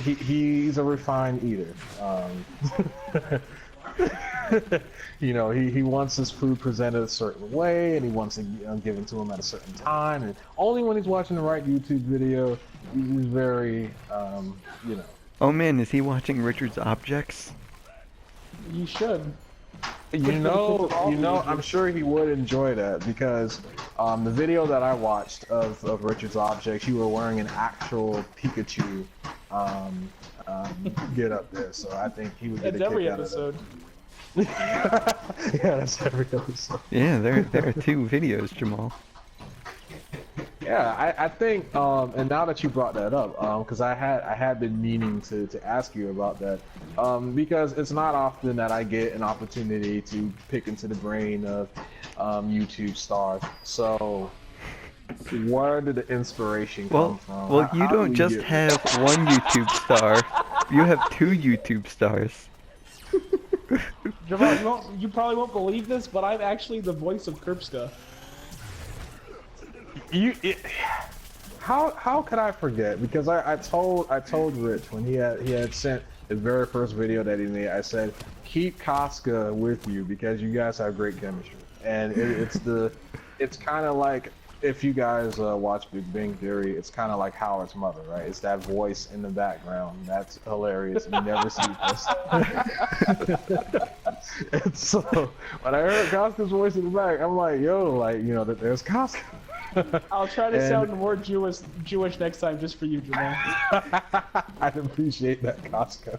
he's a refined eater. You know, he wants his food presented a certain way, and he wants it given to him at a certain time, and only when he's watching the right YouTube video, he's very, you know. Oh man, is he watching Richard's Objects? You should. You know, I'm sure he would enjoy that because the video that I watched of Richard's Objects, you were wearing an actual Pikachu get up there, so I think he would get a kick every out episode. of that. Yeah, that's every episode. Yeah, there are 2 videos, Jamal. Yeah, I think, and now that you brought that up, because I had been meaning to ask you about that, because it's not often that I get an opportunity to pick into the brain of YouTube stars. So, where did the inspiration come from? Well, you don't just have one YouTube star; you have 2 YouTube stars. Jamal, you probably won't believe this, but I'm actually the voice of Krpska. How could I forget? Because I told Rich when he had sent his very first video that he made, I said keep Casca with you because you guys have great chemistry, and it's kind of like if you guys watch Big Bang Theory, it's kind of like Howard's mother, right? It's that voice in the background. That's hilarious. You never see this. And so when I heard Casca's voice in the back, I'm like, yo, like, you know, there's Casca. I'll try to sound more Jewish next time, just for you, Jamal. I'd appreciate that, Casca.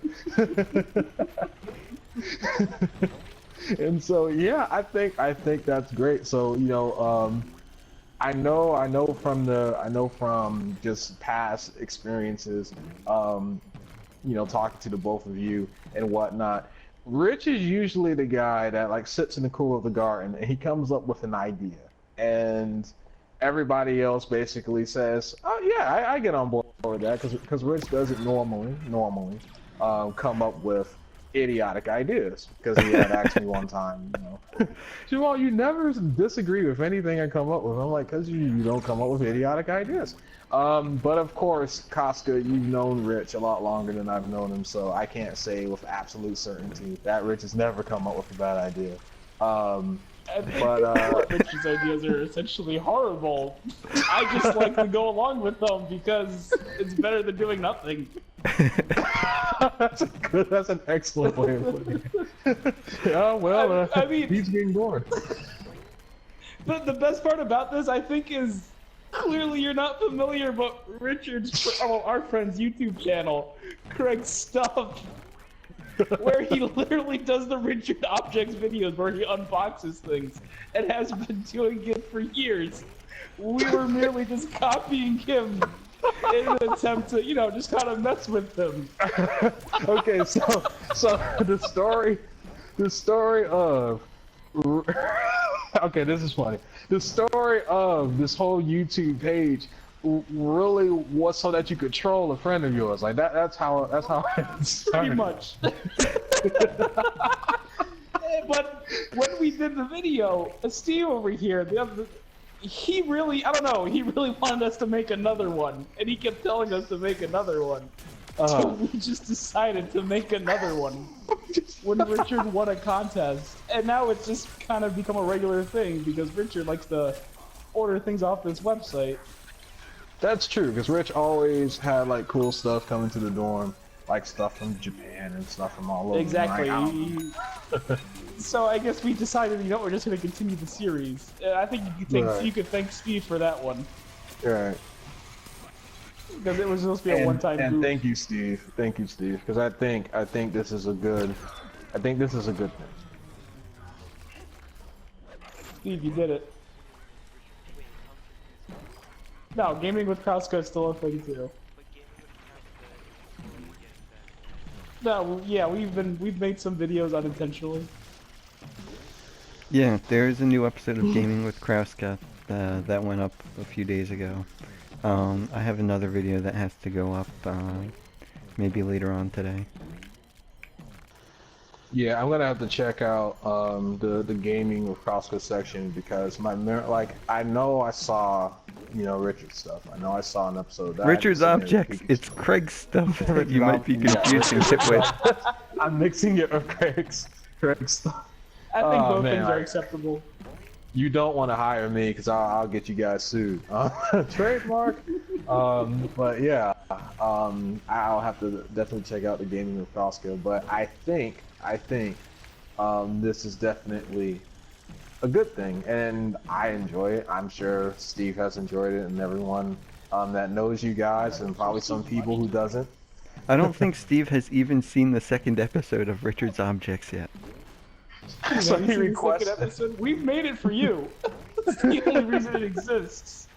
And so, yeah, I think that's great. So, you know, I know from just past experiences, you know, talking to the both of you and whatnot. Rich is usually the guy that like sits in the cool of the garden and he comes up with an idea, and everybody else basically says, "Oh yeah, I get on board with that," because Rich doesn't normally come up with idiotic ideas. Because he had asked me one time, you know, Jamal, you never disagree with anything I come up with. I'm like, because you don't come up with idiotic ideas. But of course, Casca, you've known Rich a lot longer than I've known him, so I can't say with absolute certainty that Rich has never come up with a bad idea. But Rich's ideas are essentially horrible. I just like to go along with them because it's better than doing nothing. That's an excellent way of putting it. Yeah, well, I mean, he's being bored. But the best part about this, I think, is clearly you're not familiar, but Richard's, our friend's YouTube channel, Craig's Stuff, where he literally does the Richard Objects videos where he unboxes things and has been doing it for years. We were merely just copying him in an attempt to, you know, just kind of mess with him. Okay, so the story of okay, this is funny. The story of this whole YouTube page really was so that you could troll a friend of yours. Like that's how it started. Pretty much. But when we did the video, Steve over here, he really wanted us to make another one, and he kept telling us to make another one. So we just decided to make another one when Richard won a contest, and now it's just kind of become a regular thing because Richard likes to order things off this website. That's true, because Rich always had like cool stuff coming to the dorm, like stuff from Japan and stuff from all over. Exactly. So I guess we decided, you know, we're just going to continue the series. I think you could thank Steve for that one. Right. Because it was supposed to be a one-time And goof. thank you, Steve. Thank you, Steve. Because I think this is a good. I think this is a good thing. Steve, you did it. No, gaming with Kraska is still a thing too. No, yeah, we've made some videos unintentionally. Yeah, there is a new episode of Gaming with Krauska that went up a few days ago. I have another video that has to go up maybe later on today. Yeah, I'm gonna have to check out the gaming with Kraska section because I know I saw Richard stuff. I know I saw an episode of that. Richard's Sitting there objects. peeking- It's Craig's stuff that Richard's you might be objects. confusing it with. I'm mixing it with Craig's stuff. I think Oh, both man, things are I- acceptable. You don't want to hire me because I'll get you guys sued. Trademark. But yeah, I'll have to definitely check out the gaming with Fausto. But I think this is definitely a good thing, and I enjoy it. I'm sure Steve has enjoyed it, and everyone that knows you guys, and probably some people who doesn't. I don't think Steve has even seen the second episode of Richard's Objects yet. So Have you he seen the second requested. episode? We've made it for you. That's the only reason it exists.